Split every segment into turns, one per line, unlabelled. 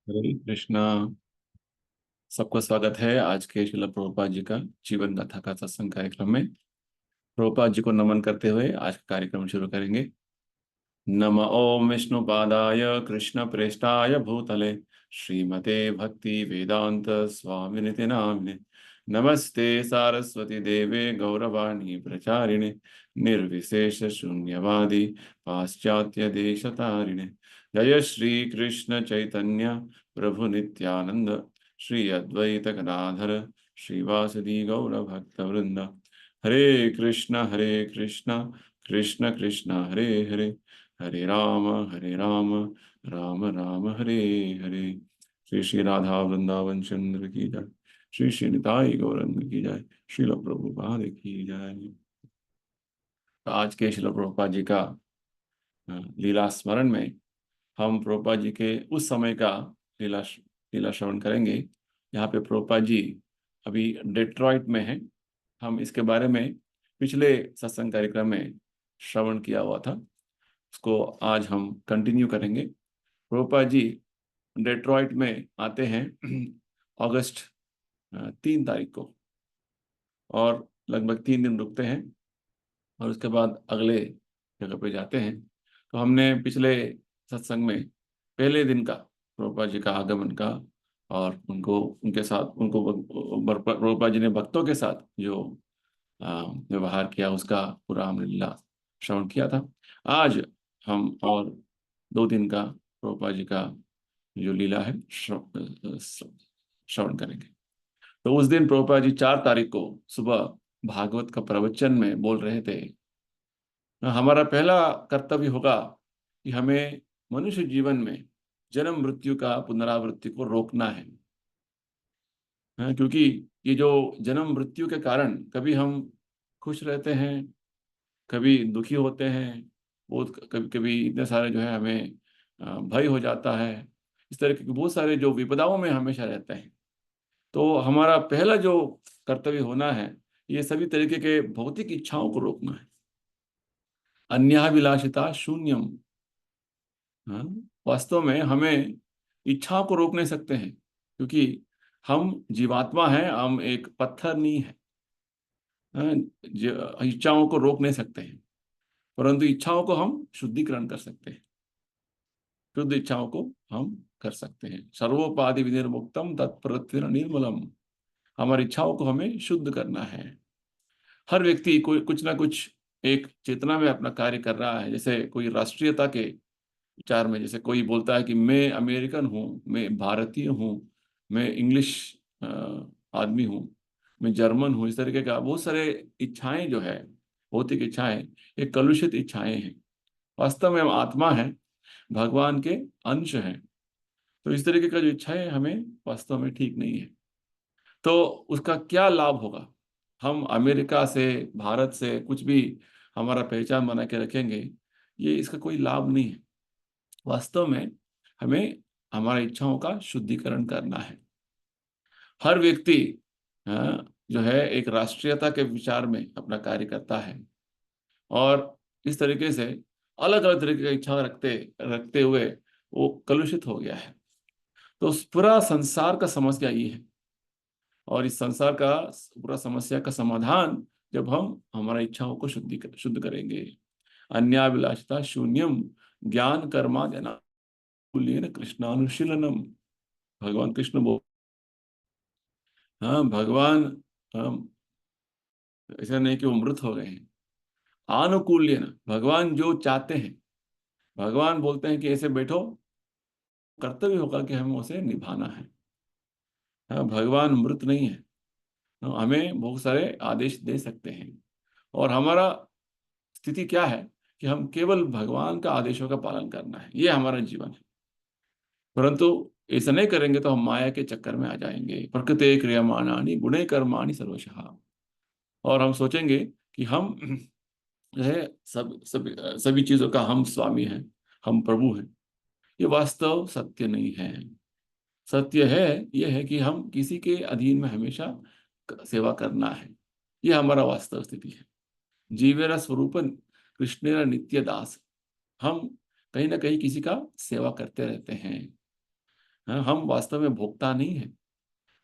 हरे कृष्णा। सबको स्वागत है आज के श्रील प्रभुपाद जी का जीवन गाथा का सत्संग कार्यक्रम में। प्रभुपाद जी को नमन करते हुए आज का कार्यक्रम शुरू करेंगे। नम ओम विष्णुपादाय कृष्ण प्रेष्ठाय भूतले श्रीमते भक्ति वेदांत स्वामिनिति नामिने। नमस्ते सारस्वती देवे गौरवाणी प्रचारिणे निर्विशेष शून्यवादी पाश्चात्य देशतारिणे। जय श्री कृष्ण चैतन्य प्रभु नित्यानंद श्री अद्वैत गदाधर श्रीवासदि गौर भक्त वृंद। हरे कृष्ण कृष्ण कृष्ण हरे हरे हरे राम राम राम हरे हरे। श्री श्री राधा वृंदावन चंद्र की जय। श्री श्री निताई गौरंग की जय। श्रील प्रभुपाद की जय। तो आज के श्रील प्रभुपाद जी का लीला स्मरण में हम प्रभुपाद जी के उस समय का लीला लीला श्रवण करेंगे। यहाँ पे प्रभुपाद जी अभी डेट्रॉइट में हैं। हम इसके बारे में पिछले सत्संग कार्यक्रम में श्रवण किया हुआ था, उसको आज हम कंटिन्यू करेंगे। प्रभुपाद जी डेट्रॉइट में आते हैं अगस्त 3 तारीख को, और लगभग 3 दिन रुकते हैं और उसके बाद अगले जगह पे जाते हैं। तो हमने पिछले सत्संग में पहले दिन का प्रभुपाद जी का आगमन का और उनको उनके साथ प्रभुपाद जी ने भक्तों के साथ जो व्यवहार किया उसका पूरा हमने लीला श्रवण किया था। आज हम और 2 दिन का प्रभुपाद जी का जो लीला है श्रवण करेंगे। तो उस दिन प्रभुपाद जी 4 तारीख को सुबह भागवत का प्रवचन में बोल रहे थे, हमारा पहला कर्तव्य होगा कि हमें मनुष्य जीवन में जन्म मृत्यु का पुनरावृत्ति को रोकना है। क्योंकि ये जो जन्म मृत्यु के कारण कभी हम खुश रहते हैं, कभी दुखी होते हैं, बहुत कभी कभी इतने सारे जो है हमें भय हो जाता है। इस तरह के बहुत सारे जो विपदाओं में हमेशा रहते हैं। तो हमारा पहला जो कर्तव्य होना है, ये सभी तरीके के भौतिक इच्छाओं को रोकना है। अन्याभिलाषिता शून्यम। हाँ, वास्तव में हमें इच्छाओं को रोक नहीं सकते हैं, क्योंकि हम जीवात्मा हैं, हम एक पत्थर नहीं है। हाँ, इच्छाओं को रोक नहीं सकते हैं, परंतु इच्छाओं को हम शुद्धिकरण कर सकते हैं। शुद्ध इच्छाओं को हम कर सकते हैं। सर्वोपाधि विनिर्मुक्तम तत्प्रत्यय निर्मलम। हमारी इच्छाओं को हमें शुद्ध करना है। हर व्यक्ति कोई कुछ ना कुछ एक चेतना में अपना कार्य कर रहा है। जैसे कोई राष्ट्रीयता के विचार में, जैसे कोई बोलता है कि मैं अमेरिकन हूँ, मैं भारतीय हूँ, मैं इंग्लिश आदमी हूँ, मैं जर्मन हूँ। इस तरीके का बहुत सारे इच्छाएं जो है, भौतिक इच्छाएं, ये कलुषित इच्छाएं हैं। वास्तव में हम आत्मा हैं, भगवान के अंश हैं। तो इस तरीके का जो इच्छाएं हमें वास्तव में ठीक नहीं है। तो उसका क्या लाभ होगा? हम अमेरिका से, भारत से कुछ भी हमारा पहचान बना के रखेंगे, ये इसका कोई लाभ नहीं है। वास्तव में हमें हमारी इच्छाओं का शुद्धिकरण करना है। हर व्यक्ति जो है एक राष्ट्रीयता के विचार में अपना कार्य करता है, और इस तरीके से अलग अलग तरीके की इच्छा रखते रखते हुए वो कलुषित हो गया है। तो उस पूरा संसार का समस्या ये है, और इस संसार का पूरा समस्या का समाधान जब हम हमारी इच्छाओं को शुद्ध करेंगे। अन्याभिलाषिता शून्यम ज्ञान कर्मा देना कृष्णानुशीलनम। भगवान कृष्ण बोल, हाँ भगवान, हम ऐसा नहीं कि वो मृत हो गए हैं। आनुकूल्य न, भगवान जो चाहते हैं, भगवान बोलते हैं कि ऐसे बैठो, कर्तव्य होगा कि हमें उसे निभाना है। हाँ, भगवान मृत नहीं है। हाँ, हमें बहुत सारे आदेश दे सकते हैं, और हमारा स्थिति क्या है कि हम केवल भगवान का आदेशों का पालन करना है, ये हमारा जीवन है। परंतु ऐसा नहीं करेंगे तो हम माया के चक्कर में आ जाएंगे। प्रकृति क्रियमाणानि गुणे कर्माणि सर्वशः। और हम सोचेंगे कि हम जो है सभी चीजों का हम स्वामी हैं, हम प्रभु हैं। ये वास्तव सत्य नहीं है। सत्य है यह है कि हम किसी के अधीन में हमेशा सेवा करना है। ये हमारा वास्तव स्थिति है। जीवेरा स्वरूपन कृष्णेरा नित्य दास। हम कहीं ना कहीं किसी का सेवा करते रहते हैं। हाँ, हम वास्तव में भोक्ता नहीं है,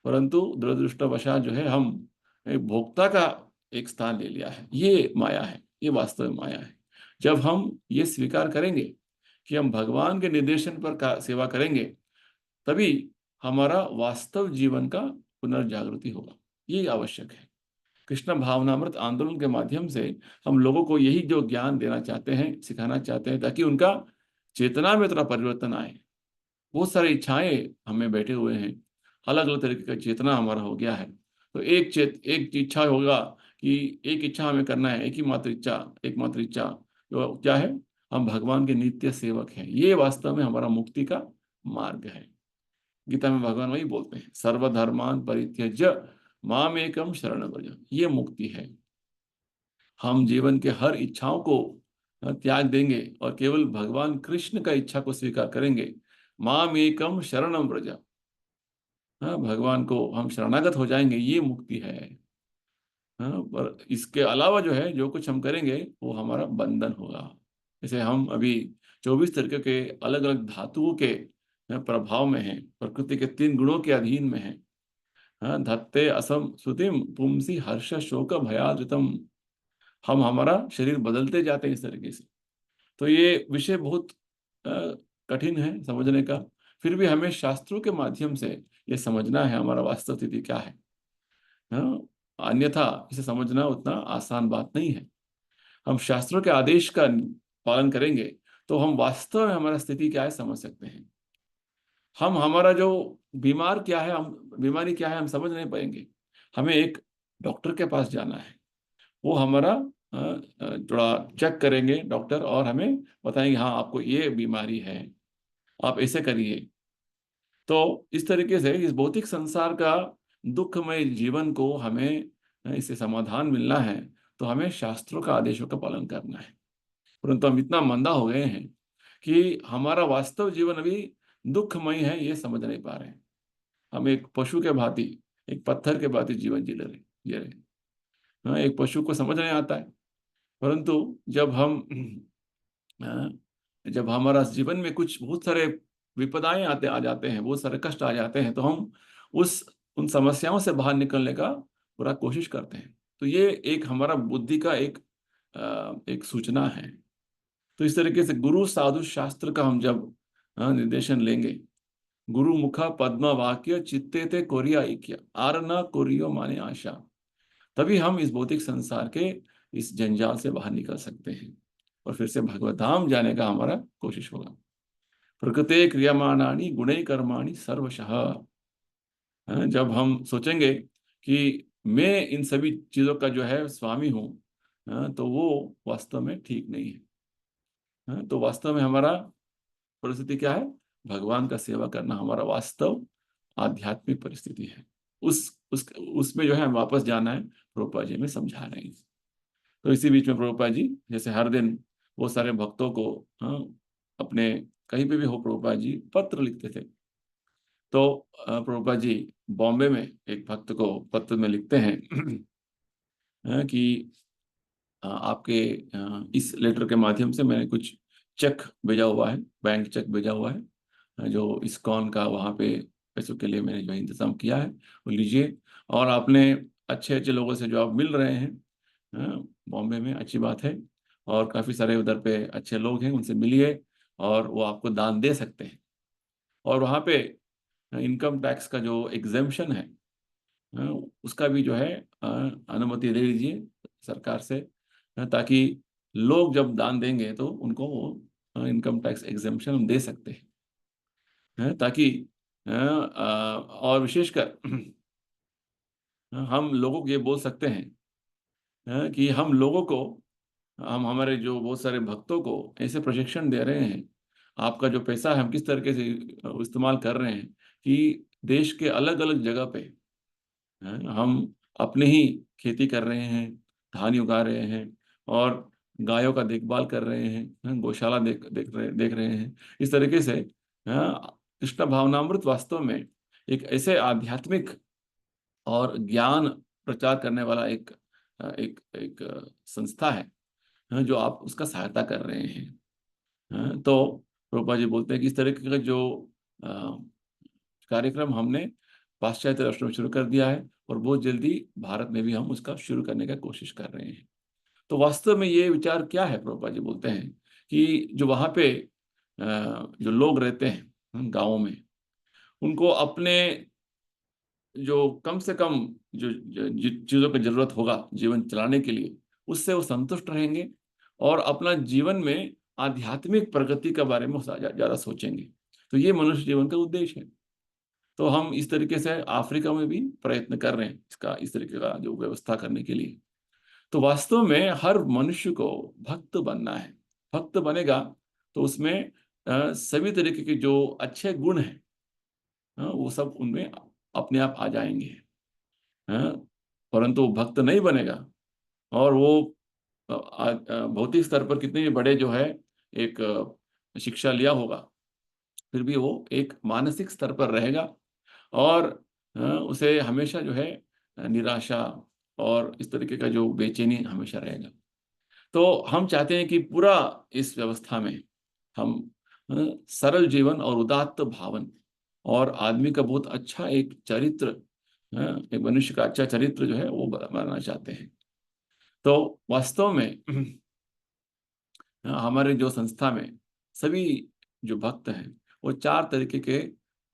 परंतु दुरदृष्टवशात जो है हम एक भोक्ता का एक स्थान ले लिया है। ये माया है, ये वास्तव में माया है। जब हम ये स्वीकार करेंगे कि हम भगवान के निर्देशन पर सेवा करेंगे, तभी हमारा वास्तव जीवन का पुनर्जागृति होगा। ये आवश्यक है। कृष्ण भावनामृत आंदोलन के माध्यम से हम लोगों को यही जो ज्ञान देना चाहते हैं, सिखाना चाहते हैं, ताकि उनका चेतना में थोड़ा परिवर्तन आए। बहुत सारी इच्छाएं हमें बैठे हुए हैं, अलग अलग तरीके का चेतना हमारा हो गया है। तो एक इच्छा होगा कि एक इच्छा हमें करना है, एक ही मात्र इच्छा, एकमात्र इच्छा जो क्या है, हम भगवान के नित्य सेवक हैं। ये वास्तव में हमारा मुक्ति का मार्ग है। गीता में भगवान वही बोलते हैं, सर्वधर्मान परित्यज्य माम एकम शरण व्रज। ये मुक्ति है। हम जीवन के हर इच्छाओं को त्याग देंगे और केवल भगवान कृष्ण का इच्छा को स्वीकार करेंगे। माम एकम शरणम व्रज। हाँ, भगवान को हम शरणागत हो जाएंगे, ये मुक्ति है। हाँ, पर इसके अलावा जो है, जो कुछ हम करेंगे वो हमारा बंधन होगा। जैसे हम अभी 24 तरीके के अलग अलग धातुओं के प्रभाव में हैं, प्रकृति के 3 गुणों के अधीन में हैं। हाँ, धत्ते असम सुतिम पुंसी हर्ष शोक भयाद्रितम। हम हमारा शरीर बदलते जाते हैं इस तरीके से। तो ये विषय बहुत अ, कठिन है समझने का। फिर भी हमें शास्त्रों के माध्यम से ये समझना है हमारा वास्तव स्थिति क्या है। हाँ, अन्यथा इसे समझना उतना आसान बात नहीं है। हम शास्त्रों के आदेश का पालन करेंगे तो हम वास्तव में हमारा स्थिति क्या है समझ सकते हैं। हम हमारा जो बीमार क्या है, हम बीमारी क्या है हम समझ नहीं पाएंगे। हमें एक डॉक्टर के पास जाना है। वो हमारा थोड़ा चेक करेंगे डॉक्टर, और हमें बताएंगे हाँ आपको ये बीमारी है, आप ऐसे करिए। तो इस तरीके से इस भौतिक संसार का दुखमय जीवन को हमें इससे समाधान मिलना है, तो हमें शास्त्रों का आदेशों का पालन करना है। परंतु हम इतना मंदा हो गए हैं कि हमारा वास्तव जीवन अभी दुखमय है, ये समझ नहीं पा रहे हैं। हम एक पशु के भांति, एक पत्थर के भांति जीवन जी रहे हैं। हाँ, एक पशु को समझ नहीं आता है। परंतु हाँ, जब हमारा जीवन में कुछ बहुत सारे विपदाएं आ जाते हैं, बहुत सारे कष्ट आ जाते हैं, तो हम उस उन समस्याओं से बाहर निकलने का पूरा कोशिश करते हैं। तो ये एक हमारा बुद्धि का एक सूचना है। तो इस तरीके से गुरु साधु शास्त्र का हम जब निर्देशन लेंगे, गुरु मुखा पद्म वाक्य चित्ते ते कोरिया इक्य आर न कोरियो माने आशा, तभी हम इस भौतिक संसार के इस जंजाल से बाहर निकल सकते हैं और फिर से भगवत धाम जाने का हमारा कोशिश होगा। प्रकृते क्रियमाणानि गुणै कर्माणि सर्वशः। जब हम सोचेंगे कि मैं इन सभी चीजों का जो है स्वामी हूँ, तो वो वास्तव में ठीक नहीं है। तो वास्तव में हमारा परिस्थिति क्या है, भगवान का सेवा करना हमारा वास्तव आध्यात्मिक परिस्थिति है। उसमें जो है हमें वापस जाना है, प्रभुपाद जी में समझा रहे हैं। तो इसी बीच में प्रभुपाद जी जैसे हर दिन वो सारे भक्तों को, हाँ, अपने कहीं पे भी हो प्रभुपाद जी पत्र लिखते थे। तो प्रभुपाद जी बॉम्बे में एक भक्त को पत्र में लिखते हैं कि आपके इस लेटर के माध्यम से मैंने कुछ चेक भेजा हुआ है, बैंक चेक भेजा हुआ है, जो इस्कॉन का वहाँ पे पैसों के लिए मैंने जो इंतजाम किया है वो लीजिए। और आपने अच्छे अच्छे लोगों से जो आप मिल रहे हैं बॉम्बे में, अच्छी बात है। और काफ़ी सारे उधर पे अच्छे लोग हैं, उनसे मिलिए और वो आपको दान दे सकते हैं। और वहाँ पे इनकम टैक्स का जो एग्जेम्पशन है, अ, उसका भी जो है अनुमति ले लीजिए सरकार से, ताकि लोग जब दान देंगे तो उनको वो इनकम टैक्स एग्जेम्पशन हम दे सकते हैं। ताकि और विशेषकर हम लोगों को ये बोल सकते हैं कि हम लोगों को, हम हमारे जो बहुत सारे भक्तों को ऐसे प्रशिक्षण दे रहे हैं, आपका जो पैसा है हम किस तरीके से इस्तेमाल कर रहे हैं कि देश के अलग अलग जगह पे हम अपने ही खेती कर रहे हैं, धान उगा रहे हैं और गायों का देखभाल कर रहे हैं, गौशाला देख रहे हैं। इस तरीके से कृष्ण भावनामृत वास्तव में एक ऐसे आध्यात्मिक और ज्ञान प्रचार करने वाला एक संस्था है, जो आप उसका सहायता कर रहे हैं। तो रूपा जी बोलते हैं कि इस तरीके का जो कार्यक्रम हमने पाश्चात्य राष्ट्रों में शुरू कर दिया है, और बहुत जल्दी भारत में भी हम उसका शुरू करने का कोशिश कर रहे हैं। तो वास्तव में ये विचार क्या है, प्रभुपाद जी बोलते हैं कि जो वहाँ पे जो लोग रहते हैं गाँवों में, उनको अपने जो कम से कम जिन चीज़ों की जरूरत होगा जीवन चलाने के लिए, उससे वो संतुष्ट रहेंगे, और अपना जीवन में आध्यात्मिक प्रगति के बारे में ज़्यादा सोचेंगे। तो ये मनुष्य जीवन का उद्देश्य है। तो हम इस तरीके से अफ्रीका में भी प्रयत्न कर रहे हैं इसका, इस तरीके का जो व्यवस्था करने के लिए। तो वास्तव में हर मनुष्य को भक्त बनना है। भक्त बनेगा तो उसमें सभी तरीके के जो अच्छे गुण हैं, वो सब उनमें अपने आप आ जाएंगे। हाँ, परंतु वो भक्त नहीं बनेगा, और वो भौतिक स्तर पर कितने भी बड़े जो है एक शिक्षा लिया होगा, फिर भी वो एक मानसिक स्तर पर रहेगा, और उसे हमेशा जो है निराशा और इस तरीके का जो बेचैनी हमेशा रहेगा। तो हम चाहते हैं कि पूरा इस व्यवस्था में हम सरल जीवन और उदात्त भावन, और आदमी का बहुत अच्छा एक चरित्र, एक मनुष्य का अच्छा चरित्र जो है वो बनाना चाहते हैं। तो वास्तव में हमारे जो संस्था में सभी जो भक्त हैं, वो 4 तरीके के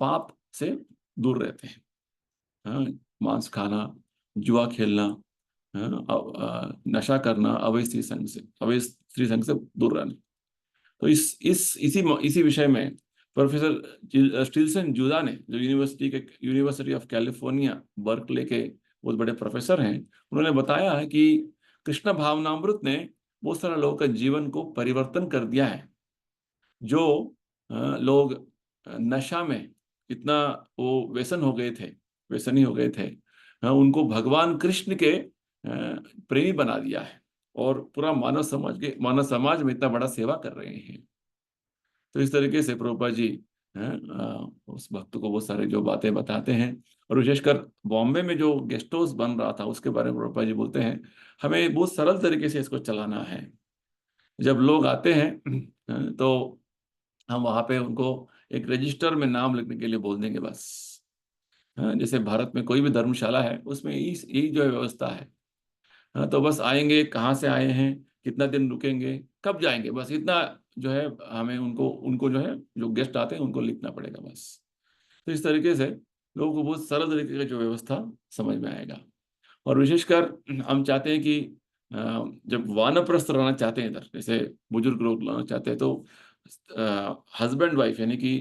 पाप से दूर रहते हैं। हाँ, मांस खाना, जुआ खेलना, हाँ, नशा करना, अवैध स्त्री संग से दूर रहना। तो इसी विषय में प्रोफेसर स्टील्सन जूदा ने, जो यूनिवर्सिटी ऑफ कैलिफोर्निया बर्कले के बहुत बड़े प्रोफेसर हैं, उन्होंने बताया है कि कृष्ण भावनामृत ने बहुत सारे लोगों का जीवन को परिवर्तन कर दिया है। जो लोग नशा में इतना वो व्यसनी हो गए थे, उनको भगवान कृष्ण के प्रेमी बना दिया है, और पूरा मानव समाज में इतना बड़ा सेवा कर रहे हैं। तो इस तरीके से प्रभुपाद जी उस भक्त को बहुत सारे जो बातें बताते हैं, और विशेषकर बॉम्बे में जो गेस्ट हाउस बन रहा था उसके बारे में प्रभुपाद जी बोलते हैं, हमें बहुत सरल तरीके से इसको चलाना है। जब लोग आते हैं तो हम वहां पे उनको एक रजिस्टर में नाम लिखने के लिए बोल देंगे बस। हाँ, जैसे भारत में कोई भी धर्मशाला है उसमें यही जो है व्यवस्था है। हाँ, तो बस आएंगे, कहाँ से आए हैं, कितना दिन रुकेंगे, कब जाएंगे, बस इतना जो है हमें उनको उनको जो है जो गेस्ट आते हैं उनको लिखना पड़ेगा बस। तो इस तरीके से लोगों को बहुत सरल तरीके का जो व्यवस्था समझ में आएगा। और विशेषकर हम चाहते हैं कि जब वानप्रस्थ रहना चाहते हैं इधर, जैसे बुजुर्ग लोग रहना चाहते हैं, तो हस्बैंड वाइफ यानी कि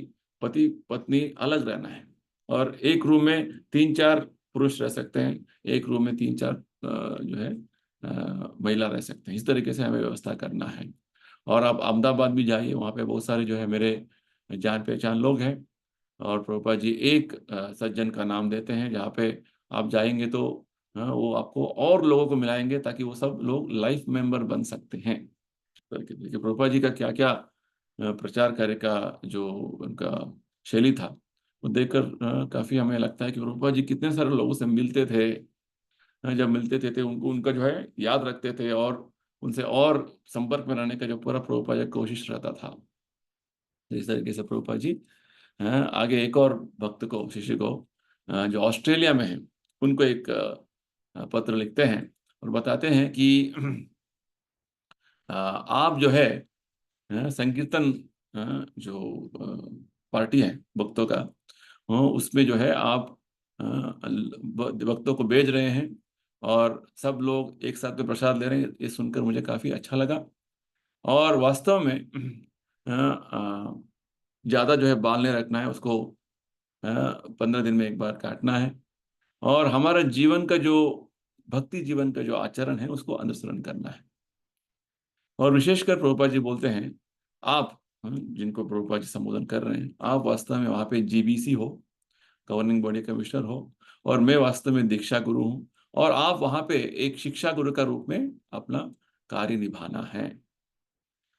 पति पत्नी अलग रहना है, और एक रूम में 3-4 पुरुष रह सकते हैं, एक रूम में 3-4 जो है महिला रह सकते हैं। इस तरीके से हमें व्यवस्था करना है। और आप अहमदाबाद भी जाइए, वहाँ पे बहुत सारे जो है मेरे जान पहचान लोग हैं, और प्रभुपाद जी एक सज्जन का नाम देते हैं जहाँ पे आप जाएंगे तो वो आपको और लोगों को मिलाएंगे, ताकि वो सब लोग लाइफ मेंबर बन सकते हैं। तो देखिए प्रभुपाद जी का क्या क्या प्रचार कार्य का जो उनका शैली था, वो देखकर काफी हमें लगता है कि प्रभुपाद जी कितने सारे लोगों से मिलते थे। जब मिलते थे उनको उनका जो है याद रखते थे, और उनसे और संपर्क में रहने का जो पूरा प्रभुपाद जी का कोशिश रहता था। तो इस तरीके से प्रभुपाद जी आगे एक और भक्त को, शिष्य को, जो ऑस्ट्रेलिया में है, उनको एक पत्र लिखते हैं, और बताते हैं कि आप जो है संकीर्तन जो पार्टी है भक्तों का, उसमें जो है आप भक्तों को भेज रहे हैं, और सब लोग एक साथ में प्रसाद ले रहे हैं। ये सुनकर मुझे काफी अच्छा लगा। और वास्तव में ज्यादा जो है बाल नहीं रखना है उसको, 15 दिन में एक बार काटना है, और हमारा जीवन का जो भक्ति जीवन का जो आचरण है उसको अनुसरण करना है। और विशेषकर प्रभुपाद जी बोलते हैं, आप जिनको प्रभुपाद जी संबोधन कर रहे हैं, आप वास्तव में वहाँ पे जीबीसी हो, गवर्निंग बॉडी कमिश्नर हो, और मैं वास्तव में दीक्षा गुरु हूँ, और आप वहाँ पे एक शिक्षा गुरु का रूप में अपना कार्य निभाना है।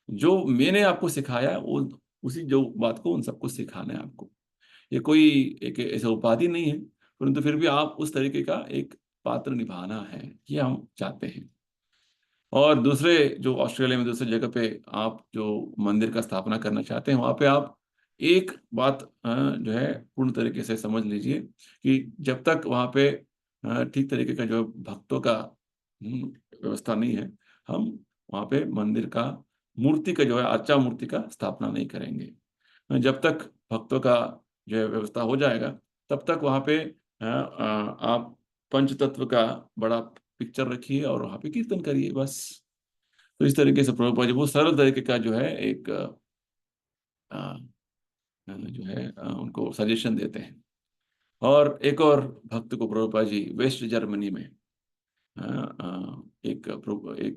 जो मैंने आपको सिखाया वो उसी जो बात को उन सबको सिखाना है आपको। ये कोई एक ऐसा उपाधि नहीं है, परंतु फिर भी आप उस तरीके का एक पात्र निभाना है, ये हम चाहते हैं। और दूसरे जो ऑस्ट्रेलिया में दूसरी जगह पे आप जो मंदिर का स्थापना करना चाहते हैं, वहाँ पे आप एक बात जो है पूर्ण तरीके से समझ लीजिए कि जब तक वहाँ पे ठीक तरीके का जो भक्तों का व्यवस्था नहीं है, हम वहाँ पे मंदिर का मूर्ति का जो है अर्चा मूर्ति का स्थापना नहीं करेंगे। जब तक भक्तों का जो है व्यवस्था हो जाएगा, तब तक वहाँ पे आप पंच तत्व का बड़ा पिक्चर रखिए और वहाँ पे कीर्तन करिए बस। तो इस तरीके से प्रभुपाद जी वो सरल तरीके का जो है एक जो है उनको सजेशन देते हैं। और एक और भक्त को प्रभुपाद जी वेस्ट जर्मनी में एक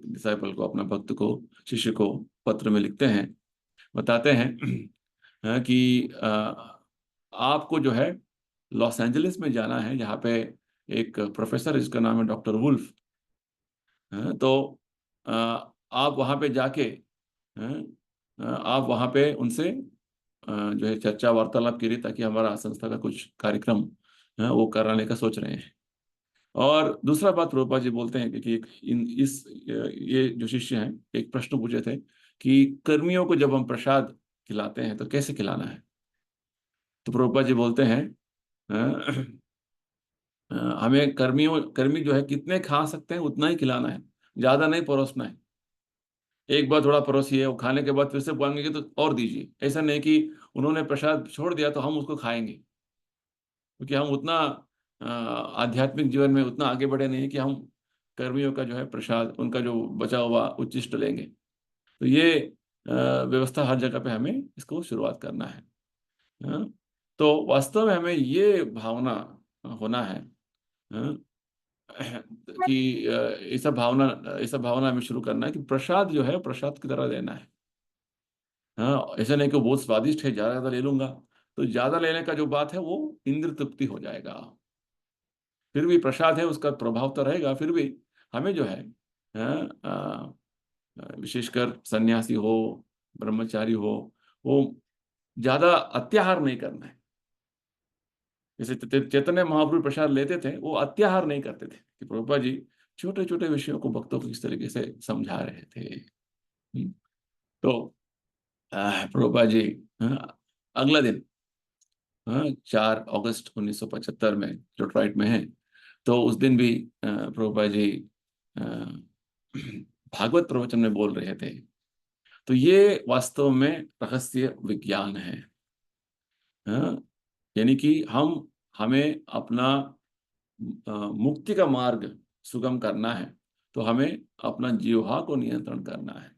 डिसाइपल को, अपना भक्त को, शिष्य को पत्र में लिखते हैं, बताते हैं कि आपको जो है लॉस एंजलिस में जाना है, जहाँ पे एक प्रोफेसर जिसका नाम है डॉक्टर वुल्फ। तो आप वहाँ पे जाके आप वहाँ पे उनसे जो है चर्चा वार्तालाप करिए, ताकि हमारा संस्था का कुछ कार्यक्रम वो कराने का सोच रहे हैं। और दूसरा बात प्रभुपाद जी बोलते हैं कि ये जो शिष्य हैं एक प्रश्न पूछे थे कि कर्मियों को जब हम प्रसाद खिलाते हैं तो कैसे खिलाना है। तो प्रभुपाद जी बोलते हैं अ, हमें कर्मी जो है कितने खा सकते हैं उतना ही खिलाना है, ज्यादा नहीं परोसना है। एक बार थोड़ा परोसिए, वो खाने के बाद फिर से बोलेंगे तो और दीजिए। ऐसा नहीं कि उन्होंने प्रसाद छोड़ दिया तो हम उसको खाएंगे, क्योंकि हम उतना आध्यात्मिक जीवन में उतना आगे बढ़े नहीं कि हम कर्मियों का जो है प्रसाद, उनका जो बचा हुआ उच्छिष्ट लेंगे। तो ये व्यवस्था हर जगह पे हमें इसको शुरुआत करना है। हाँ? तो वास्तव में हमें ये भावना होना है, हाँ, कि ऐसा भावना हमें शुरू करना है कि प्रसाद जो है प्रसाद की तरह लेना है। हाँ, ऐसा नहीं कि वो बहुत स्वादिष्ट है, ज्यादा ज्यादा ले लूंगा। तो ज्यादा लेने का जो बात है वो इंद्र तृप्ति हो जाएगा। फिर भी प्रसाद है, उसका प्रभाव तो रहेगा। फिर भी हमें जो है विशेषकर सन्यासी हो, ब्रह्मचारी हो, वो ज्यादा अत्याहार नहीं करना है। जैसे चैतन्य महाप्रभु प्रसाद लेते थे, वो अत्याहार नहीं करते थे। कि प्रभुपाद जी छोटे छोटे विषयों को भक्तों को इस तरीके से समझा रहे थे। तो प्रभुपाद जी अगला दिन 4 अगस्त 1975 में डेट्रॉइट में है। तो उस दिन भी प्रभुपाद जी अ, भागवत प्रवचन में बोल रहे थे। तो ये वास्तव में रहस्य विज्ञान है। हाँ, यानी कि हमें अपना मुक्ति का मार्ग सुगम करना है, तो हमें अपना जीवा को नियंत्रण करना है।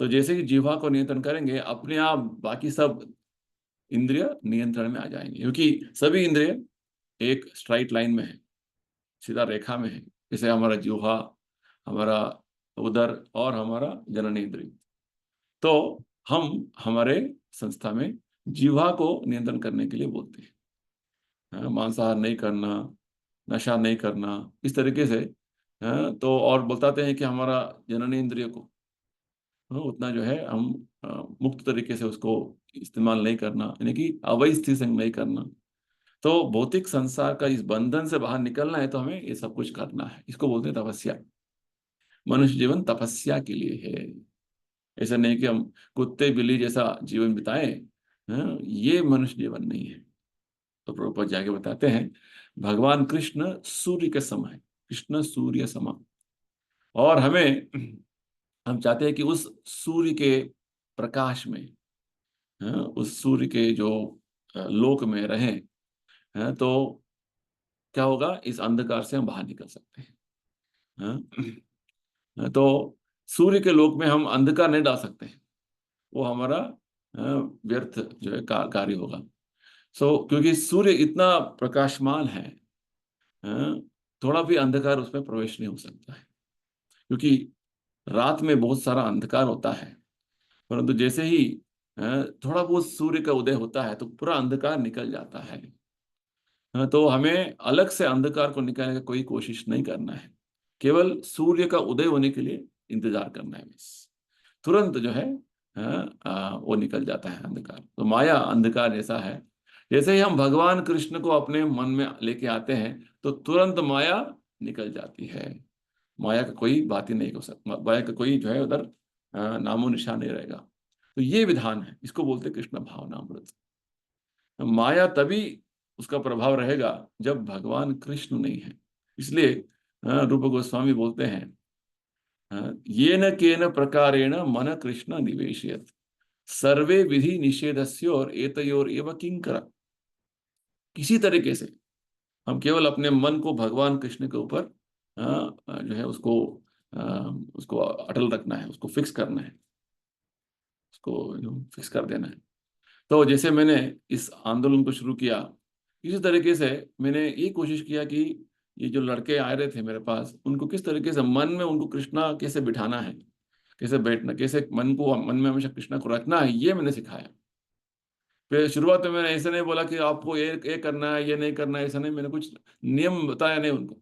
तो जैसे ही जीवा को नियंत्रण करेंगे, अपने आप बाकी सब इंद्रिय नियंत्रण में आ जाएंगे, क्योंकि सभी इंद्रिय एक स्ट्राइट लाइन में है, सीधा रेखा में है। जैसे हमारा जीवा, हमारा उदर और हमारा जनन इंद्रिय। तो हम हमारे संस्था में जीवा को नियंत्रण करने के लिए बोलते हैं। मांसाहार नहीं करना, नशा नहीं करना, इस तरीके से। तो और बताते हैं कि हमारा जनन इंद्रिय को उतना जो है हम मुक्त तरीके से उसको इस्तेमाल नहीं करना, यानी कि अवैध स्थिति संग नहीं करना। तो भौतिक संसार का इस बंधन से बाहर निकलना है, तो हमें ये सब कुछ करना है। इसको बोलते हैं तपस्या। मनुष्य जीवन तपस्या के लिए है। ऐसा नहीं कि हम कुत्ते बिल्ली जैसा जीवन बिताएं। ये मनुष्य जीवन नहीं है। तो प्रभुपाद जाके बताते हैं भगवान कृष्ण सूर्य के समान, कृष्ण सूर्य समान। और हम चाहते हैं कि उस सूर्य के प्रकाश में, उस सूर्य के जो लोक में रहें। तो क्या होगा, इस अंधकार से हम बाहर निकल सकते हैं। तो सूर्य के लोक में हम अंधकार नहीं डाल सकते हैं। वो हमारा व्यर्थ जो है कार्य होगा। क्योंकि सूर्य इतना प्रकाशमान है, थोड़ा भी अंधकार उसमें प्रवेश नहीं हो सकता है। क्योंकि रात में बहुत सारा अंधकार होता है, परंतु जैसे ही थोड़ा बहुत सूर्य का उदय होता है तो पूरा अंधकार निकल जाता है। तो हमें अलग से अंधकार को निकालने का कोई कोशिश नहीं करना है। केवल सूर्य का उदय होने के लिए इंतजार करना है बस। तुरंत जो है वो निकल जाता है अंधकार। तो माया अंधकार जैसा है। जैसे ही हम भगवान कृष्ण को अपने मन में लेके आते हैं, तो तुरंत माया निकल जाती है। माया का कोई बात ही नहीं हो सकता, माया का कोई जो है उधर नामो निशान नहीं रहेगा। तो ये विधान है, इसको बोलते हैं कृष्ण भावनामृत। माया तभी उसका प्रभाव रहेगा जब भगवान कृष्ण नहीं है। इसलिए रूप गोस्वामी बोलते हैं, येन केन प्रकारेण मन कृष्ण निवेशयत सर्वे विधि निषेधस्य और एतयोर एव किंकर। किसी तरीके से हम केवल अपने मन को भगवान कृष्ण के ऊपर जो है उसको अ, उसको अटल रखना है, उसको फिक्स करना है, उसको फिक्स कर देना है। तो जैसे मैंने इस आंदोलन को शुरू किया, इसी तरीके से मैंने ये कोशिश किया कि ये जो लड़के आ रहे थे मेरे पास, उनको किस तरीके से मन में उनको कृष्णा कैसे बिठाना है, कैसे बैठना, कैसे मन में हमेशा कृष्णा को रखना है, ये मैंने सिखाया। फिर शुरुआत में मैंने ऐसे नहीं बोला कि आपको ये करना है, ये नहीं करना है, ऐसा नहीं, मैंने कुछ नियम बताया नहीं उनको।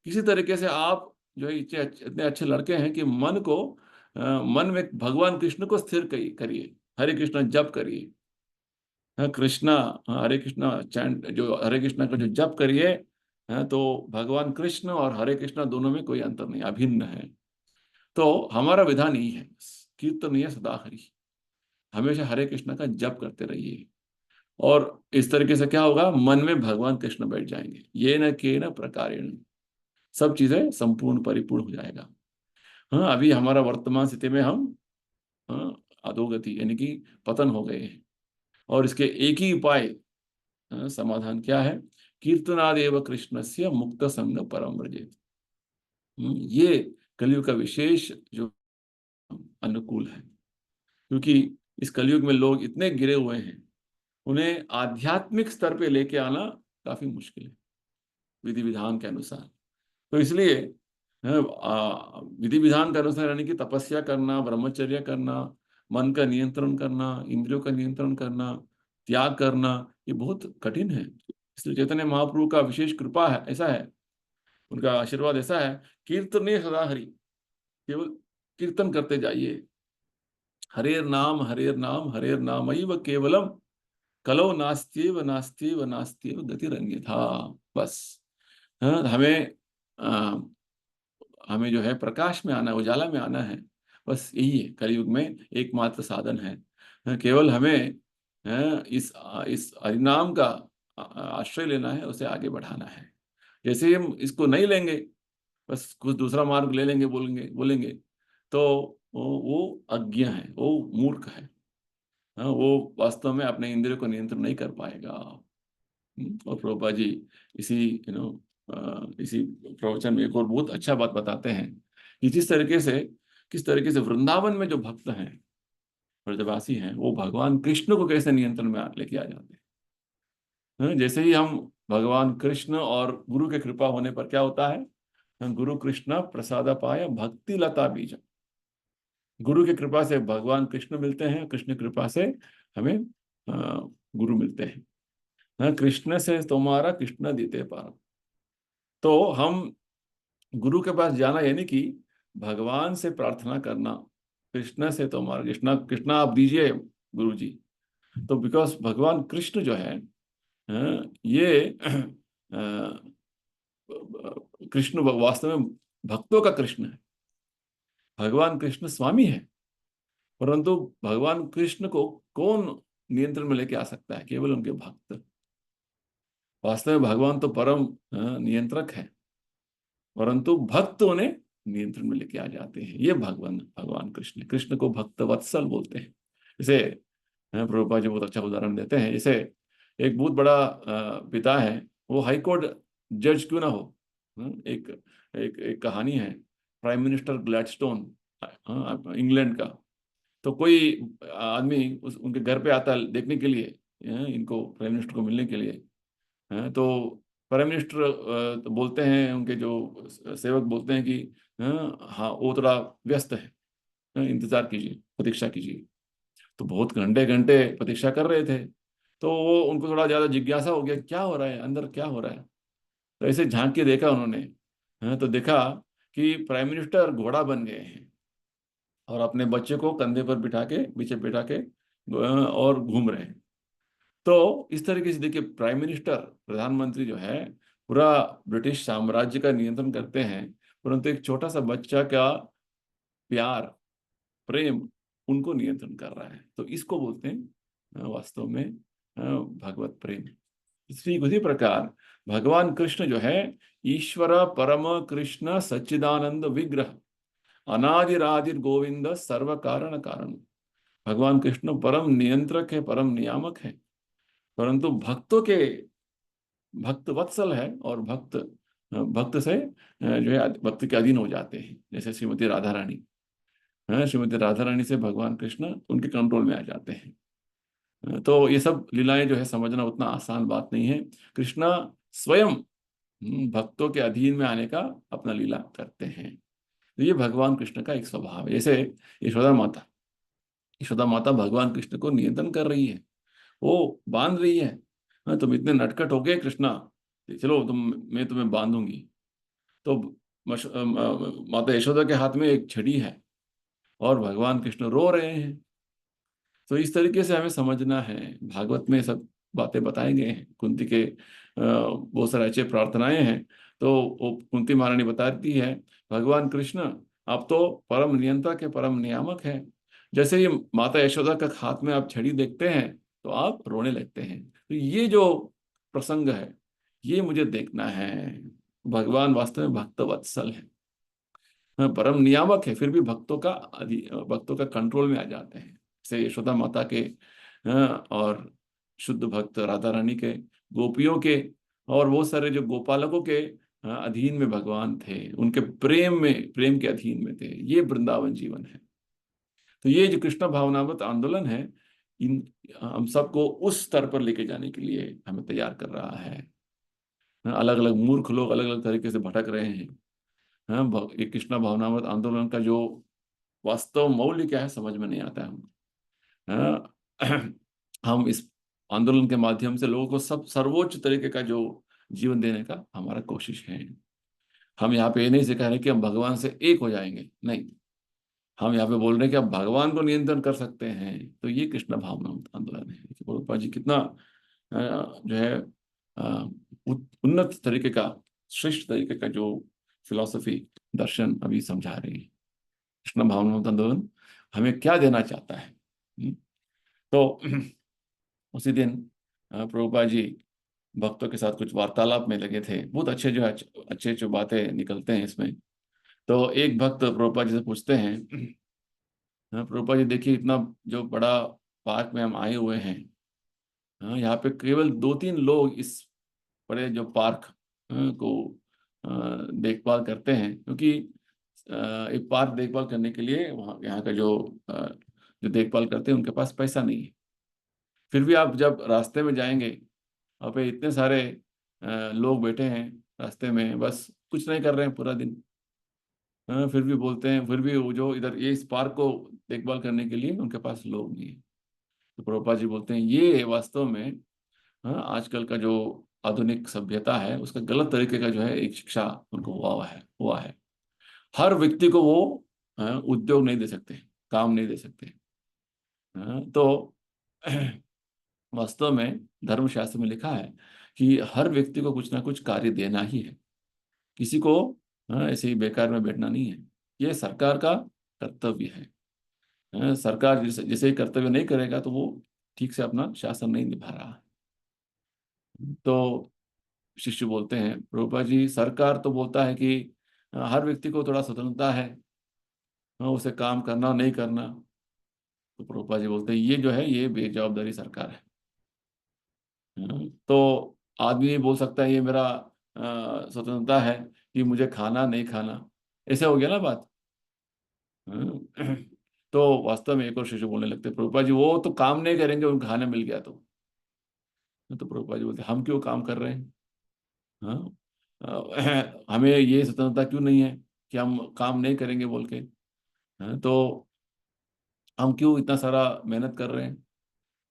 किसी तरीके से आप जो है इतने अच्छे लड़के हैं कि मन में भगवान कृष्ण को स्थिर करिए, हरे कृष्णा जप करिए। कृष्णा, हरे कृष्णा चैंट, जो हरे कृष्णा का जो जप करिए, तो भगवान कृष्ण और हरे कृष्णा दोनों में कोई अंतर नहीं, अभिन्न है। तो हमारा विधान यही है, कीर्तनीय सदा हरि, हमेशा हरे कृष्णा का जप करते रहिए। और इस तरीके से क्या होगा, मन में भगवान कृष्ण बैठ जाएंगे, ये न के न प्रकारेण, सब चीजें संपूर्ण परिपूर्ण हो जाएगा। हाँ, अभी हमारा वर्तमान स्थिति में हम अधोगति यानी कि पतन हो गए हैं, और इसके एक ही उपाय, समाधान क्या है, कीर्तनादेव कृष्ण से मुक्त संग परम व्रजेत। ये कलयुग का विशेष जो अनुकूल है, क्योंकि इस कलयुग में लोग इतने गिरे हुए हैं, उन्हें आध्यात्मिक स्तर पे लेके आना काफी मुश्किल है विधि विधान के अनुसार। तो इसलिए विधि विधान के अनुसार यानी कि तपस्या करना, ब्रह्मचर्य करना, मन का नियंत्रण करना, इंद्रियों का नियंत्रण करना, त्याग करना, ये बहुत कठिन है। इसलिए चैतन्य महाप्रभु का विशेष कृपा है, ऐसा है, उनका आशीर्वाद ऐसा है, कीर्तने सदा हरि, केवल कीर्तन करते जाइए, हरेर नाम हरेर नाम केवलम, कलो नास्त्येव नास्त्येव नास्त्येव गतिरन्यथा। बस हमें हमें जो है प्रकाश में आना, उजाला में आना है, बस यही है कलयुग में एकमात्र साधन है। केवल हमें इस हरिनाम का आश्रय लेना है, उसे आगे बढ़ाना है। जैसे ही हम इसको नहीं लेंगे, बस कुछ दूसरा मार्ग ले लेंगे, बोलेंगे बोलेंगे, तो वो अज्ञ है, वो मूर्ख है। वो वास्तव में अपने इंद्रियों को नियंत्रण नहीं कर पाएगा। और प्रभुपाद जी इसी इसी प्रवचन में एक और बहुत अच्छा बात बताते हैं कि किस तरीके से वृंदावन में जो भक्त हैं, ब्रजवासी हैं, वो भगवान कृष्ण को कैसे नियंत्रण में लेके आ जाते हैं। जैसे ही हम भगवान कृष्ण और गुरु के कृपा होने पर क्या होता है, गुरु कृष्ण प्रसाद पाय भक्ति लता बीज। गुरु की कृपा से भगवान कृष्ण मिलते हैं, कृष्ण कृपा से हमें गुरु मिलते हैं। कृष्ण से तुम्हारा कृष्ण देते पार। तो हम गुरु के पास जाना यानी कि भगवान से प्रार्थना करना, कृष्ण से तुम्हारा कृष्णा कृष्णा आप दीजिए गुरु जी। तो बिकॉज भगवान कृष्ण जो है, ये कृष्ण वास्तव में भक्तों का कृष्ण है। भगवान कृष्ण स्वामी है, परंतु भगवान कृष्ण को कौन नियंत्रण में लेके आ सकता है, केवल उनके भक्त। वास्तव में भगवान तो परम नियंत्रक है, परंतु भक्त उन्हें नियंत्रण में लेके आ जाते हैं। ये भगवान भगवान कृष्ण, कृष्ण को भक्त वत्सल बोलते हैं। जैसे प्रभुपाद जी बहुत अच्छा उदाहरण देते हैं, जैसे एक बहुत बड़ा पिता है, वो हाई कोर्ट जज क्यों ना हो। एक एक कहानी है, प्राइम मिनिस्टर ग्लैडस्टोन, इंग्लैंड का। तो कोई आदमी उनके घर पे आता है देखने के लिए, इनको प्राइम मिनिस्टर को मिलने के लिए। तो प्राइम मिनिस्टर तो बोलते हैं, उनके जो सेवक बोलते हैं कि हाँ वो थोड़ा व्यस्त है, इंतजार कीजिए, प्रतीक्षा कीजिए। तो बहुत घंटे घंटे प्रतीक्षा कर रहे थे। तो वो उनको थोड़ा ज्यादा जिज्ञासा हो गया, क्या हो रहा है अंदर, क्या हो रहा है। तो ऐसे झांक के देखा उन्होंने, तो देखा कि प्राइम मिनिस्टर घोड़ा बन गए हैं और अपने बच्चे को कंधे पर बिठा के, पीछे बिठा के और घूम रहे हैं। तो इस तरीके से देखिए, प्राइम मिनिस्टर, प्रधानमंत्री जो है, पूरा ब्रिटिश साम्राज्य का नियंत्रण करते हैं, परंतु एक छोटा सा बच्चा का प्यार, प्रेम, उनको नियंत्रण कर रहा है। तो इसको बोलते हैं वास्तव में भगवत प्रेम। ठीक उसी प्रकार भगवान कृष्ण जो है, ईश्वर परम कृष्ण सच्चिदानंद विग्रह, अनादिरादिर गोविंद सर्व कारण कारण। भगवान कृष्ण परम नियंत्रक है, परम नियामक है, परंतु भक्तों के भक्त वत्सल है, और भक्त से जो है भक्त के अधीन हो जाते हैं। जैसे श्रीमती राधा रानी, श्रीमती राधा रानी से भगवान कृष्ण उनके कंट्रोल में आ जाते हैं। तो ये सब लीलाएं जो है समझना उतना आसान बात नहीं है। कृष्णा स्वयं भक्तों के अधीन में आने का अपना लीला करते हैं। तो ये भगवान कृष्ण का एक स्वभाव है। जैसे यशोदा माता, यशोदा माता भगवान कृष्ण को नियंत्रण कर रही है, वो बांध रही है। तुम इतने नटखट हो गए कृष्णा, चलो मैं तुम्हें बांधूंगी। तो माता यशोदा के हाथ में एक छड़ी है और भगवान कृष्ण रो रहे हैं। तो इस तरीके से हमें समझना है। भागवत में सब बातें बताए गए हैं। कुंती के बहुत सारे अच्छे प्रार्थनाएं हैं। तो वो कुंती महारानी बताती है, भगवान कृष्ण आप तो परम नियंत्रक है, परम नियामक है। जैसे ही माता यशोदा का हाथ में आप छड़ी देखते हैं तो आप रोने लगते हैं। तो ये जो प्रसंग है, ये मुझे देखना है। भगवान वास्तव में भक्त वत्सल है, परम नियामक है, फिर भी भक्तों का कंट्रोल में आ जाते हैं। जैसे यशोदा माता के और शुद्ध भक्त राधा रानी के, गोपियों के, और वो सारे जो गोपालकों के अधीन में भगवान थे, उनके प्रेम के अधीन में थे। ये वृंदावन जीवन है। तो ये जो कृष्ण भावनामृत आंदोलन है, इन हम सबको उस स्तर पर लेके जाने के लिए हमें तैयार कर रहा है। अलग अलग मूर्ख लोग अलग अलग तरीके से भटक रहे हैं। ये कृष्ण भावनामृत आंदोलन का जो वास्तव मौल्य क्या है समझ में नहीं आता है हमको। हम इस आंदोलन के माध्यम से लोगों को सब सर्वोच्च तरीके का जो जीवन देने का हमारा कोशिश है। हम यहाँ पे ये नहीं सिखा रहे कि हम भगवान से एक हो जाएंगे, नहीं। हम यहाँ पे बोल रहे हैं कि आप भगवान को नियंत्रण कर सकते हैं। तो ये कृष्ण भावनामृत आंदोलन है। प्रभुपाद जी कितना जो है उन्नत तरीके का, श्रेष्ठ तरीके का जो फिलॉसफी, दर्शन अभी समझा रहे हैं। कृष्ण भावनामृत आंदोलन हमें क्या देना चाहता है। तो उसी दिन प्रभुपाद जी भक्तों के साथ कुछ वार्तालाप में लगे थे। बहुत अच्छे जो अच्छे जो बातें निकलते हैं इसमें। तो एक भक्त प्रभुपाद जी से पूछते हैं, प्रभुपाद जी देखिए इतना जो बड़ा पार्क में हम आए हुए हैं, यहाँ पे केवल 2-3 लोग इस बड़े जो पार्क को देखभाल करते हैं, क्योंकि एक पार्क देखभाल करने के लिए वहाँ यहाँ का जो देखभाल करते हैं उनके पास पैसा नहीं है। फिर भी आप जब रास्ते में जाएंगे, वहाँ पे इतने सारे लोग बैठे हैं रास्ते में, बस कुछ नहीं कर रहे हैं पूरा दिन। फिर भी बोलते हैं, फिर भी वो जो इधर ये इस पार्क को देखभाल करने के लिए उनके पास लोग नहीं है। तो प्रभुपाद जी बोलते हैं ये वास्तव में आजकल का जो आधुनिक सभ्यता है उसका गलत तरीके का जो है एक शिक्षा उनको हुआ है। हर व्यक्ति को वो उद्योग नहीं दे सकते, काम नहीं दे सकते। तो वास्तव में धर्मशास्त्र में लिखा है कि हर व्यक्ति को कुछ ना कुछ कार्य देना ही है। किसी को ऐसे ही बेकार में बैठना नहीं है। ये सरकार का कर्तव्य है। सरकार जैसे ही कर्तव्य नहीं करेगा तो वो ठीक से अपना शासन नहीं निभा रहा है। तो शिष्य बोलते हैं, प्रभुपाद जी सरकार तो बोलता है कि हर व्यक्ति को थोड़ा स्वतंत्रता है, उसे काम करना नहीं करना। तो प्रभुपाद जी बोलते हैं ये जो है ये बेजवाबदारी सरकार है। तो आदमी बोल सकता है ये मेरा स्वतंत्रता है कि मुझे खाना नहीं खाना, ऐसे हो गया ना बात। तो वास्तव में एक और शिष्य बोलने लगते, प्रभुपाद जी वो तो काम नहीं करेंगे उनको खाना मिल गया तो प्रभुपाद जी बोलते हम क्यों काम कर रहे हैं। हाँ, हमें ये स्वतंत्रता क्यों नहीं है कि हम काम नहीं करेंगे बोल के। तो हम क्यों इतना सारा मेहनत कर रहे हैं।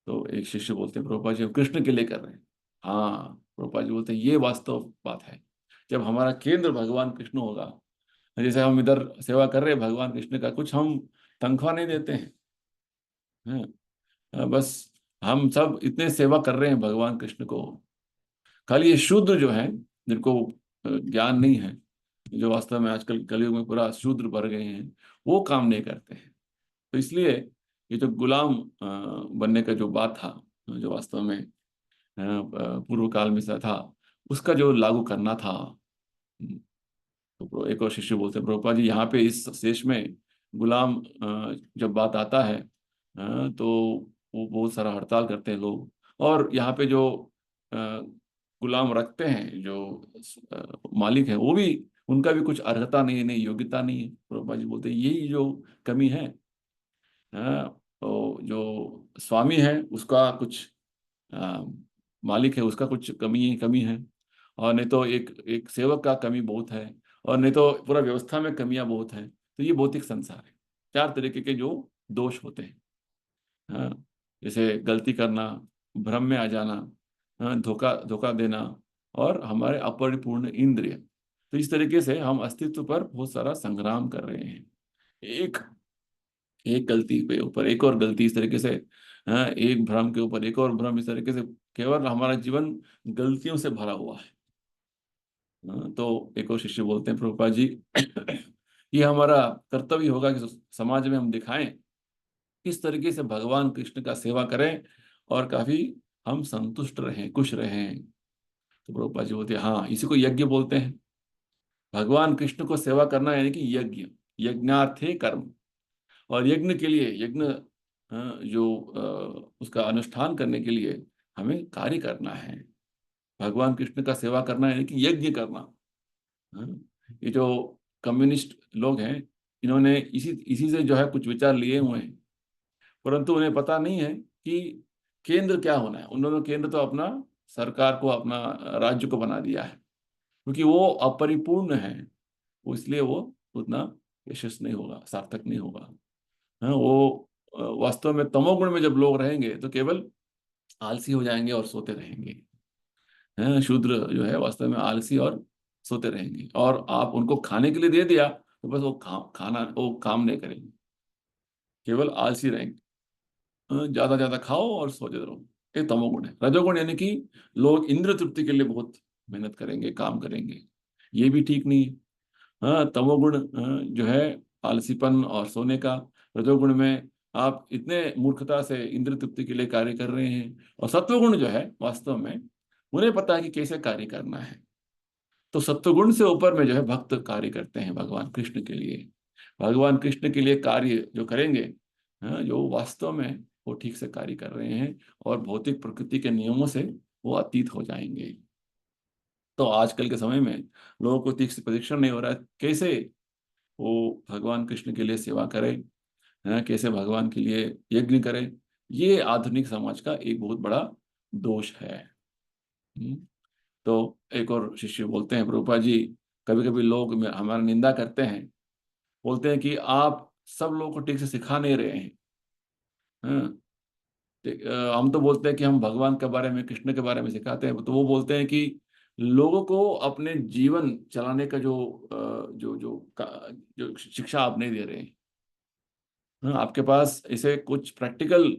तो एक शिष्य बोलते हैं, प्रभुपाद जी हम कृष्ण के लिए कर रहे हैं। हाँ, प्रभुपाद जी बोलते हैं ये वास्तव बात है। जब हमारा केंद्र भगवान कृष्ण होगा, जैसे हम इधर सेवा कर रहे हैं भगवान कृष्ण का, कुछ हम तनख्वाह नहीं देते हैं। बस हम सब इतने सेवा कर रहे हैं भगवान कृष्ण को। खाली ये शूद्र जो है, जिनको ज्ञान नहीं है, जो वास्तव में आजकल कलयुग में पूरा शूद्र भर गए हैं, वो काम नहीं करते हैं। तो इसलिए ये जो गुलाम बनने का जो बात था, जो वास्तव में पूर्व काल में सा था, उसका जो लागू करना था। तो एक और शिष्य बोलते हैं, प्रभुपाद जी यहाँ पे इस देश में गुलाम जब बात आता है, तो वो बहुत सारा हड़ताल करते हैं लोग। और यहाँ पे जो अ, गुलाम रखते हैं, जो मालिक है, वो भी, उनका भी कुछ अर्हता नहीं है, नहीं योग्यता नहीं है। प्रभुपाद जी बोलते हैं यही जो कमी है। तो जो स्वामी है उसका कुछ, अ, मालिक है उसका कुछ कमी कमी है, और नहीं तो एक एक सेवक का कमी बहुत है, और नहीं तो पूरा व्यवस्था में कमियां बहुत है। तो ये भौतिक संसार है। चार तरीके के जो दोष होते हैं। हाँ, जैसे गलती करना, भ्रम में आ जाना, हाँ, धोखा धोखा देना, और हमारे अपरिपूर्ण इंद्रिय। तो इस तरीके से हम अस्तित्व पर बहुत सारा संग्राम कर रहे हैं। एक एक गलती पे ऊपर एक और गलती, इस तरीके से, हाँ, एक भ्रम के ऊपर एक और भ्रम, इस तरीके से केवल हमारा जीवन गलतियों से भरा हुआ है। हाँ, तो एक और शिष्य बोलते हैं, प्रभुपाद जी ये हमारा कर्तव्य होगा कि समाज में हम दिखाएं किस तरीके से भगवान कृष्ण का सेवा करें, और काफी हम संतुष्ट रहें, खुश रहें। तो प्रभुपाद जी बोलते हैं, हाँ, इसी को यज्ञ बोलते हैं। भगवान कृष्ण को सेवा करना यानी कि यज्ञ, यज्ञार्थे कर्म। और यज्ञ के लिए, यज्ञ जो उसका अनुष्ठान करने के लिए हमें कार्य करना है। भगवान कृष्ण का सेवा करना यानी कि यज्ञ करना। हाँ, ये जो कम्युनिस्ट लोग हैं, इन्होंने इसी इसी से जो है कुछ विचार लिए हुए हैं, परंतु उन्हें पता नहीं है कि केंद्र क्या होना है। उन्होंने केंद्र तो अपना सरकार को, अपना राज्य को बना दिया है, क्योंकि वो अपरिपूर्ण है। वो इसलिए वो उतना यशस्वी नहीं होगा, सार्थक नहीं होगा। हाँ, वो वास्तव में तमोगुण में जब लोग रहेंगे तो केवल आलसी हो जाएंगे और सोते रहेंगे। हैं, शूद्र जो है वास्तव में आलसी और सोते रहेंगे, और आप उनको खाने के लिए दे दिया तो बस वो खाना वो काम नहीं करेंगे, केवल आलसी रहेंगे। ज्यादा ज्यादा खाओ और सोते रहो। ये तमोगुण है। रजोगुण यानी कि लोग इंद्र तृप्ति के लिए बहुत मेहनत करेंगे, काम करेंगे। ये भी ठीक नहीं है। हाँ, तमोगुण जो है आलसीपन और सोने का। रजोगुण में आप इतने मूर्खता से इंद्र तृप्ति के लिए कार्य कर रहे हैं। और सत्वगुण जो है वास्तव में उन्हें पता है कि कैसे कार्य करना है। तो सत्वगुण से ऊपर में जो है भक्त कार्य करते हैं भगवान कृष्ण के लिए। भगवान कृष्ण के लिए कार्य जो करेंगे, जो वास्तव में वो ठीक से कार्य कर रहे हैं, और भौतिक प्रकृति के नियमों से वो अतीत हो जाएंगे। तो आजकल के समय में लोगों को ठीक से परीक्षण नहीं हो रहा है कैसे वो भगवान कृष्ण के लिए सेवा करे, कैसे भगवान के लिए यज्ञ करे। ये आधुनिक समाज का एक बहुत बड़ा दोष है। हम्म, तो एक और शिष्य बोलते हैं, प्रभुपाद जी कभी कभी लोग हमारा निंदा करते हैं, बोलते हैं कि आप सब लोगों को ठीक से सिखा नहीं रहे हैं। हाँ, हम तो बोलते हैं कि हम भगवान के बारे में, कृष्ण के बारे में सिखाते हैं, तो वो बोलते हैं कि लोगों को अपने जीवन चलाने का जो जो शिक्षा आप नहीं दे रहे हैं। हाँ, आपके पास ऐसे कुछ प्रैक्टिकल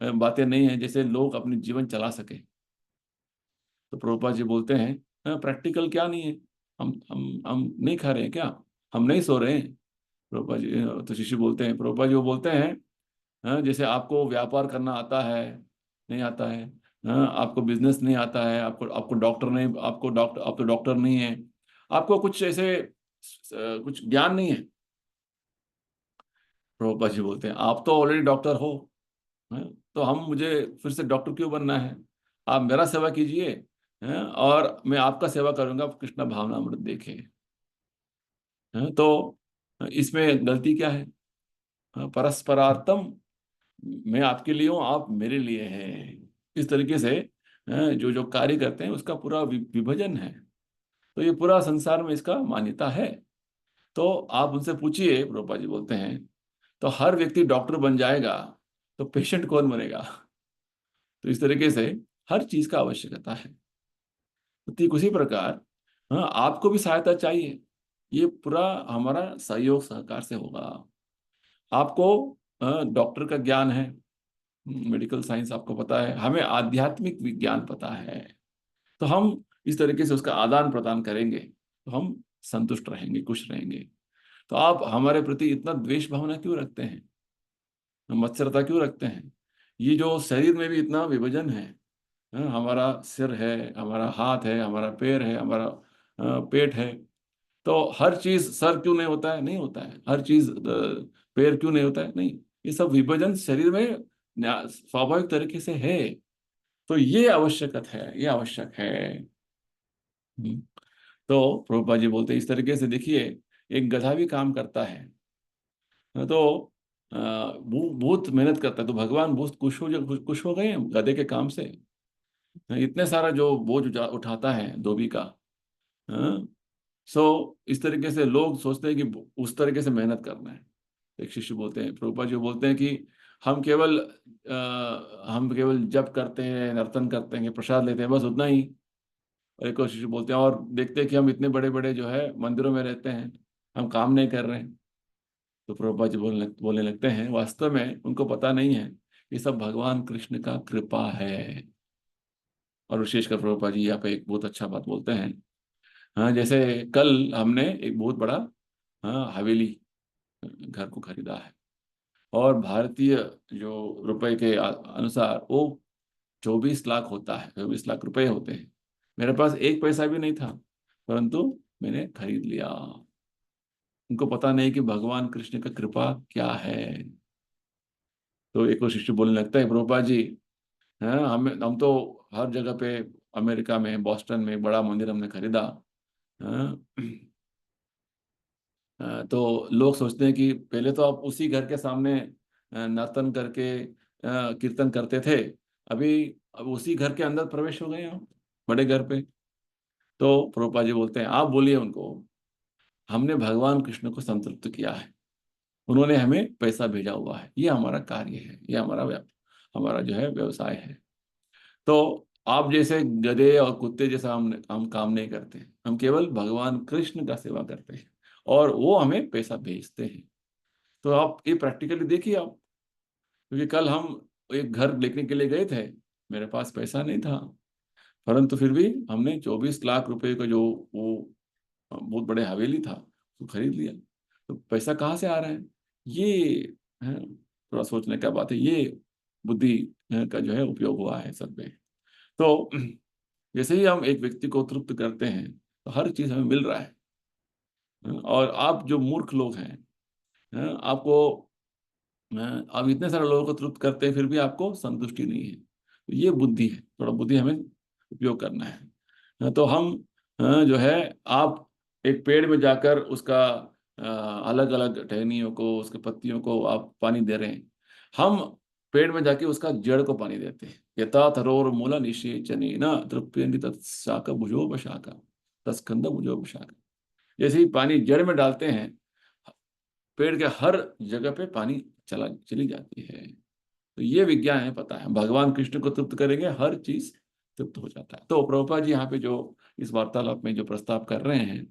बातें नहीं है जैसे लोग अपने जीवन चला सके। तो प्रभुपाद जी बोलते हैं, हाँ, प्रैक्टिकल क्या नहीं है। हम नहीं खा रहे हैं क्या, हम नहीं सो रहे हैं। प्रभुपाद जी तो शिष्य बोलते हैं, प्रभुपाद जी वो बोलते हैं, हाँ, जैसे आपको व्यापार करना आता है, नहीं आता है। हाँ, आपको बिजनेस नहीं आता है, आपको आपको डॉक्टर नहीं, आपको डॉक्टर, आप तो डॉक्टर नहीं है, आपको कुछ ऐसे कुछ ज्ञान नहीं है। प्रभुपाद जी बोलते हैं, आप तो ऑलरेडी डॉक्टर हो। हैं? तो हम मुझे फिर से डॉक्टर क्यों बनना है। आप मेरा सेवा कीजिए, हैं? और मैं आपका सेवा करूंगा, आप कृष्ण भावना अमृत देखे। हैं? तो इसमें गलती क्या है। हाँ, परस्परार्थम, मैं आपके लिए हूँ, आप मेरे लिए हैं। इस तरीके से जो जो कार्य करते हैं उसका पूरा विभाजन है। तो ये पूरा संसार में इसका मान्यता है। तो आप उनसे पूछिए, प्रभुपाद जी बोलते हैं, तो हर व्यक्ति डॉक्टर बन जाएगा तो पेशेंट कौन बनेगा। तो इस तरीके से हर चीज का आवश्यकता है। तो ठीक उसी प्रकार, हाँ, आपको भी सहायता चाहिए। ये पूरा हमारा सहयोग सहकार से होगा। आपको डॉक्टर का ज्ञान है, मेडिकल साइंस आपको पता है, हमें आध्यात्मिक विज्ञान पता है। तो हम इस तरीके से उसका आदान प्रदान करेंगे तो हम संतुष्ट रहेंगे, खुश रहेंगे। तो आप हमारे प्रति इतना द्वेष भावना क्यों रखते हैं। मत्सरता क्यों रखते हैं? ये जो शरीर में भी इतना विभाजन है, हमारा सिर है, हमारा हाथ है, हमारा पैर है, हमारा पेट है, तो हर चीज सर क्यों नहीं होता है? नहीं होता है। हर चीज पैर क्यों नहीं होता है? नहीं। ये सब विभाजन शरीर में स्वाभाविक तरीके से है। तो ये आवश्यकत है, ये आवश्यक है। हम्म। तो प्रभुपाद जी बोलते हैं इस तरीके से देखिए, एक गधा भी काम करता है, तो बहुत मेहनत करता है, तो भगवान बहुत खुश हो गए हैं गधे के काम से। इतने सारा जो बोझ उठाता है धोबी का। हाँ। सो इस तरीके से लोग सोचते हैं कि उस तरीके से मेहनत करना है। एक शिष्य बोलते हैं, प्रभुपाद जी बोलते हैं कि हम केवल जप करते हैं, नर्तन करते हैं, प्रसाद लेते हैं, बस उतना ही। और एक और शिष्य बोलते हैं, और देखते हैं कि हम इतने बड़े बड़े जो है मंदिरों में रहते हैं, हम काम नहीं कर रहे हैं। तो प्रभुपाद जी बोलने लगते हैं, वास्तव में उनको पता नहीं है, ये सब भगवान कृष्ण का कृपा है। और विशेषकर प्रभुपाद जी यहाँ पे एक बहुत अच्छा बात बोलते हैं। हाँ, जैसे कल हमने एक बहुत बड़ा, हाँ, हवेली घर को खरीदा है, और भारतीय जो रुपए के अनुसार वो 24 लाख होता है, 24 लाख रुपए होते हैं। मेरे पास एक पैसा भी नहीं था, परंतु मैंने खरीद लिया। उनको पता नहीं कि भगवान कृष्ण का कृपा क्या है। तो एक और शिष्य बोलने लगता है, प्रभुपाद जी, हाँ, हम तो हर जगह पे, अमेरिका में, बॉस्टन में बड़ा मंदिर हमने खरीदा। हाँ, तो लोग सोचते हैं कि पहले तो आप उसी घर के सामने नर्तन करके कीर्तन करते थे, अभी अब उसी घर के अंदर प्रवेश हो गए हम, बड़े घर पे। तो प्रभुपाद जी बोलते हैं, आप बोलिए उनको, हमने भगवान कृष्ण को संतुष्ट किया है, उन्होंने हमें पैसा भेजा हुआ है, ये हमारा कार्य है, ये हमारा जो है व्यवसाय है। तो आप जैसे गधे और कुत्ते जैसा हम काम नहीं करते, हम केवल भगवान कृष्ण का सेवा करते हैं, और वो हमें पैसा भेजते हैं। तो आप ये प्रैक्टिकली देखिए आप, क्योंकि कल हम एक घर देखने के लिए गए थे, मेरे पास पैसा नहीं था, परंतु फिर भी हमने 24 लाख रुपए का जो वो बहुत बड़े हवेली था, उसको खरीद लिया। तो पैसा कहाँ से आ रहा है? ये है, थोड़ा सोचने का बात है, ये बुद्धि का जो है उपयोग हुआ है सब में। तो जैसे ही हम एक व्यक्ति को तृप्त करते हैं, तो हर चीज हमें मिल रहा है। और आप जो मूर्ख लोग हैं, आपको, आप इतने सारे लोगों को तृप्त करते हैं, फिर भी आपको संतुष्टि नहीं है। तो ये बुद्धि है, थोड़ा बुद्धि हमें उपयोग करना है। तो हम जो है, आप एक पेड़ में जाकर उसका अलग अलग टहनियों को, उसके पत्तियों को आप पानी दे रहे हैं। हम पेड़ में जाके उसका जड़ को पानी देते हैं। यथा तरोर मूला निषेचने न तृप्यन्ति तत्शाखा भुजोपशाखा तस्कंद भुजोपशाखा। जैसे ही पानी जड़ में डालते हैं, पेड़ के हर जगह पे पानी चली जाती है। तो ये विज्ञान है, पता है, भगवान कृष्ण को तृप्त करेंगे, हर चीज तृप्त हो जाता है। तो प्रभुपाद जी यहाँ पे जो इस वार्तालाप में जो प्रस्ताव कर रहे हैं,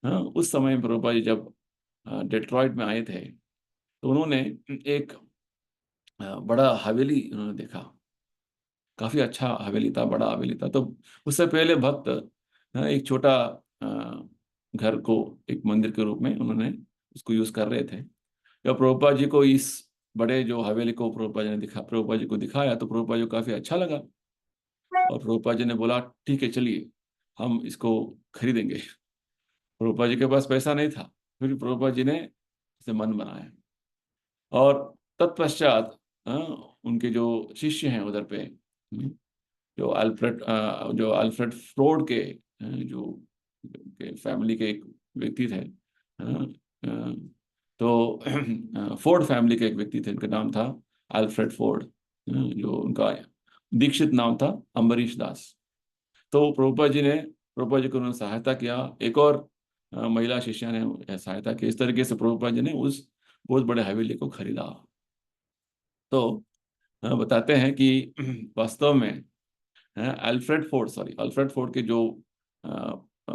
हाँ, उस समय प्रभुपाद जी जब डेट्रॉइट में आए थे, तो उन्होंने एक बड़ा हवेली उन्होंने देखा। काफी अच्छा हवेली था, बड़ा हवेली था। तो उससे पहले भक्त एक छोटा अ, घर को एक मंदिर के रूप में उन्होंने उसको यूज कर रहे थे। जब प्रभुपाद जी को इस बड़े जो हवेली को प्रभुपाद जी को दिखाया, तो प्रभुपाद जी को काफी अच्छा लगा। और प्रभुपाद जी ने बोला, ठीक है, चलिए हम इसको खरीदेंगे। प्रभुपाद जी के पास पैसा नहीं था, फिर प्रभुपाद जी ने इसे मन बनाया। और तत्पश्चात उनके जो शिष्य हैं उधर पे, जो अल्फ्रेड फ्लोड के जो फैमिली के एक व्यक्ति थे, तो फोर्ड फैमिली के एक व्यक्ति थे, उनका नाम था अल्फ्रेड फोर्ड। जो उनका दीक्षित नाम था अम्बरीश दास। तो प्रभुपाद जी को उन्होंने सहायता किया। एक और महिला शिष्या ने सहायता की। इस तरीके से प्रभुपाद जी ने उस बहुत बड़े हवेली को खरीदा। तो बताते हैं कि वास्तव में अल्फ्रेड फोर्ड के जो अ, अ,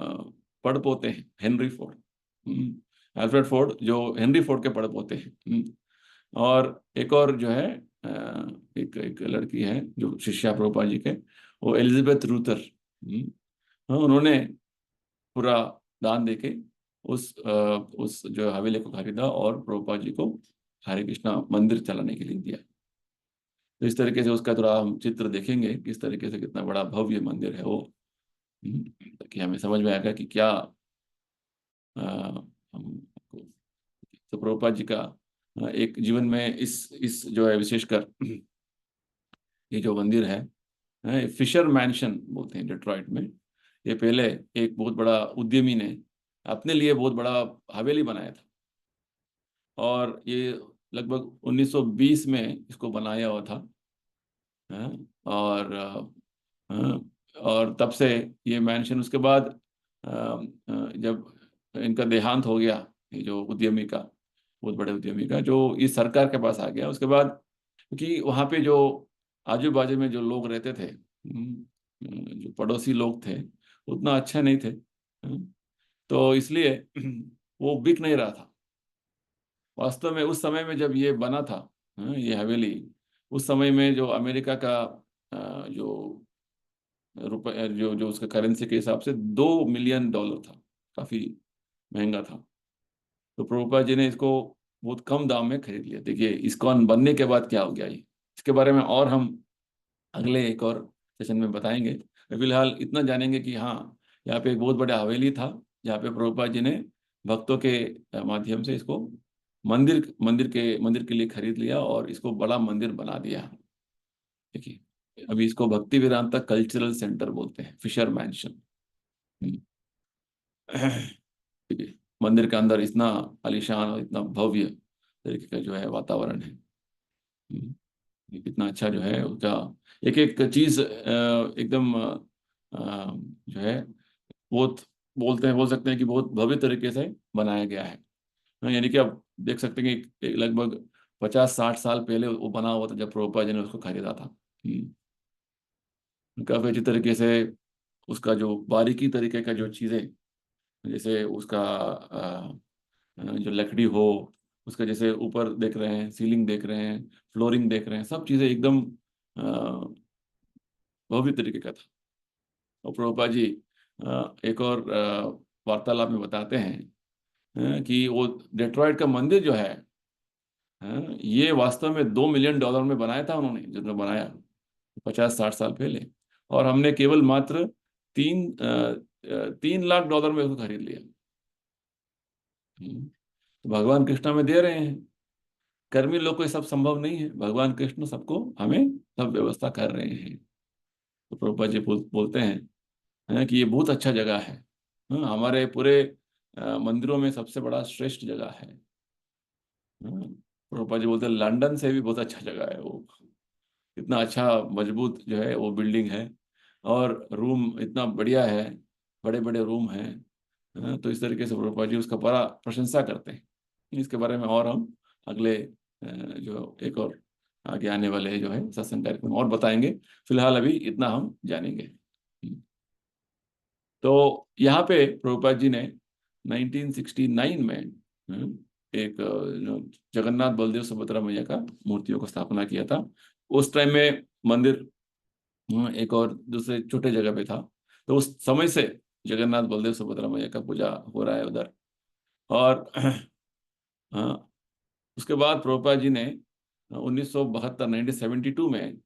पड़पोते हैं, हेनरी फोर्ड। अल्फ्रेड फोर्ड जो हेनरी फोर्ड के पड़पोते हैं। और एक और जो है, एक एक लड़की है जो शिष्या प्रभुपाद जी के, वो एलिजाबेथ रूथर। हाँ, उन्होंने पूरा दान देके उस जो हवेली को खरीदा और प्रभुपाद जी को हरे कृष्णा मंदिर चलाने के लिए दिया। तो इस तरीके से उसका थोड़ा हम चित्र देखेंगे, किस तरीके से कितना बड़ा भव्य मंदिर है वो। ताकि हमें समझ में आएगा कि क्या हमको। तो प्रभुपाद जी का एक जीवन में इस जो है विशेषकर ये जो मंदिर है, फिशर मैंशन बोलते हैं डिट्रॉइट में। ये पहले एक बहुत बड़ा उद्यमी ने अपने लिए बहुत बड़ा हवेली बनाया था, और ये लगभग 1920 में इसको बनाया हुआ था। हाँ, और और तब से ये मेंशन, उसके बाद जब इनका देहांत हो गया, ये जो उद्यमी का, बहुत बड़े उद्यमी का, जो इस सरकार के पास आ गया उसके बाद, क्योंकि वहाँ पे जो आजू बाजू में जो लोग रहते थे, जो पड़ोसी लोग थे, उतना अच्छे नहीं थे। तो इसलिए वो बिक नहीं रहा था। वास्तव में उस समय में जब ये बना था, ये हवेली, उस समय में जो अमेरिका का जो रुपए, जो जो उसका करेंसी के हिसाब से $2 मिलियन था, काफी महंगा था। तो प्रभुपाद जी ने इसको बहुत कम दाम में खरीद लिया। देखिए इस्कॉन बनने के बाद क्या हो गया ये, इसके बारे में और हम अगले एक और सेशन में बताएंगे। फिलहाल इतना जानेंगे कि हाँ, यहाँ पे एक बहुत बड़ा हवेली था, जहाँ पे प्रभुपाद जी ने भक्तों के माध्यम से इसको मंदिर के लिए खरीद लिया और इसको बड़ा मंदिर बना दिया। देखिए अभी इसको भक्ति वेदांता कल्चरल सेंटर बोलते हैं, फिशर मैंशन। ठीक है। मंदिर के अंदर इतना आलीशान और इतना भव्य तरीके का जो है वातावरण है। ये कितना अच्छा जो है उसका एक एक चीज एकदम जो है बहुत, बोल सकते हैं कि बहुत भव्य तरीके से बनाया गया है। यानी कि आप देख सकते हैं कि लगभग 50-60 साल पहले वो बना हुआ था जब प्रभुपाद जी ने उसको खरीदा था। काफी अच्छी तरीके से उसका जो बारीकी तरीके का जो चीजें, जैसे उसका जो लकड़ी हो, उसका जैसे ऊपर देख रहे हैं, सीलिंग देख रहे हैं, फ्लोरिंग देख रहे हैं, सब चीजें एकदम भव्य तरीके का था। और प्रभुपाद जी एक और वार्तालाप में बताते हैं कि वो डेट्रॉइट का मंदिर जो है, ये वास्तव में $2 मिलियन में बनाया था उन्होंने, जिन्होंने बनाया 50-60 साल पहले। और हमने केवल मात्र 3 लाख डॉलर में उसको खरीद लिया। तो भगवान कृष्णा में दे रहे हैं। कर्मी लोग को ये सब संभव नहीं है, भगवान कृष्ण सबको हमें सब व्यवस्था कर रहे हैं। तो प्रभुपाद जी बोलते हैं कि ये बहुत अच्छा जगह है। हमारे पूरे मंदिरों में सबसे बड़ा श्रेष्ठ जगह है। प्रभुपाद जी बोलते हैं लंदन से भी बहुत अच्छा जगह है वो। इतना अच्छा मजबूत जो है वो बिल्डिंग है, और रूम इतना बढ़िया है, बड़े बड़े रूम हैं। तो इस तरीके से प्रभुपाद जी उसका बड़ा प्रशंसा करते हैं। इसके बारे में और हम अगले जो एक और आगे आने वाले जो है सत्संग कार्यक्रम में और बताएंगे। फिलहाल अभी इतना हम जानेंगे। तो यहाँ पे प्रभुपाद जी ने 1969 में एक जगन्नाथ बलदेव सुभद्रा मैया का मूर्तियों को स्थापना किया था। उस टाइम में मंदिर एक और दूसरे छोटे जगह पे था। तो उस समय से जगन्नाथ बलदेव सुभद्रा मैया का पूजा हो रहा है उधर। और उसके बाद प्रभुपाद जी ने 1972 1972 में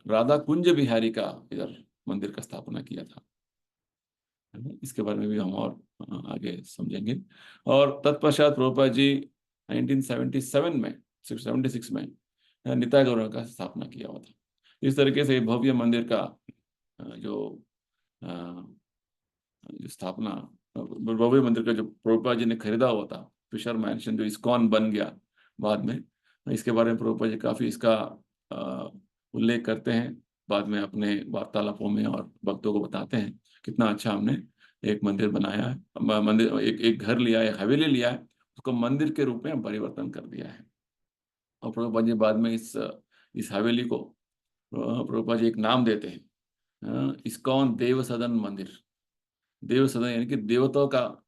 राधा कुंज बिहारी का इधर मंदिर का स्थापना किया था। इसके बारे में भी हम और आगे समझेंगे। और तत्पश्चात प्रभुपाद जी 1977 में 76 में निताय गौर का स्थापना किया हुआ था। इस तरीके से भव्य मंदिर का जो जो स्थापना, भव्य मंदिर का जो प्रभुपाद जी ने खरीदा हुआ था, फिशर मैंशन जो इस्कॉन बन गया बाद में, इसके बारे में प्रभुपाद जी काफी इसका अ, उल्लेख करते हैं बाद में अपने वार्तालापों में, और भक्तों को बताते हैं कितना अच्छा हमने एक मंदिर बनाया है, मंदिर एक घर लिया है, हवेली लिया है, उसको मंदिर के रूप में परिवर्तन कर दिया है। और प्रभुपाद जी बाद में इस हवेली को प्रभुपाद जी एक नाम देते हैं, इस्कॉन देव सदन मंदिर। देव सदन यानी कि देवताओं का,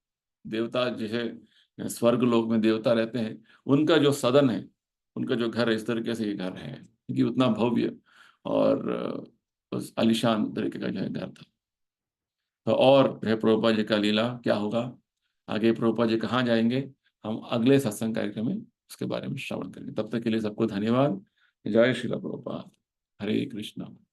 देवता जैसे स्वर्ग लोक में देवता रहते हैं, उनका जो सदन है, उनका जो घर है, इस तरीके से ये घर है, क्योंकि उतना भव्य और उस आलीशान तरीके का जो है घर था। तो और है प्रभुपाद जी का लीला क्या होगा, आगे प्रभुपाद जी कहाँ जाएंगे, हम अगले सत्संग कार्यक्रम में उसके बारे में श्रवण करेंगे। तब तक के लिए सबको धन्यवाद। जय श्रील प्रभुपाद। हरे कृष्णा।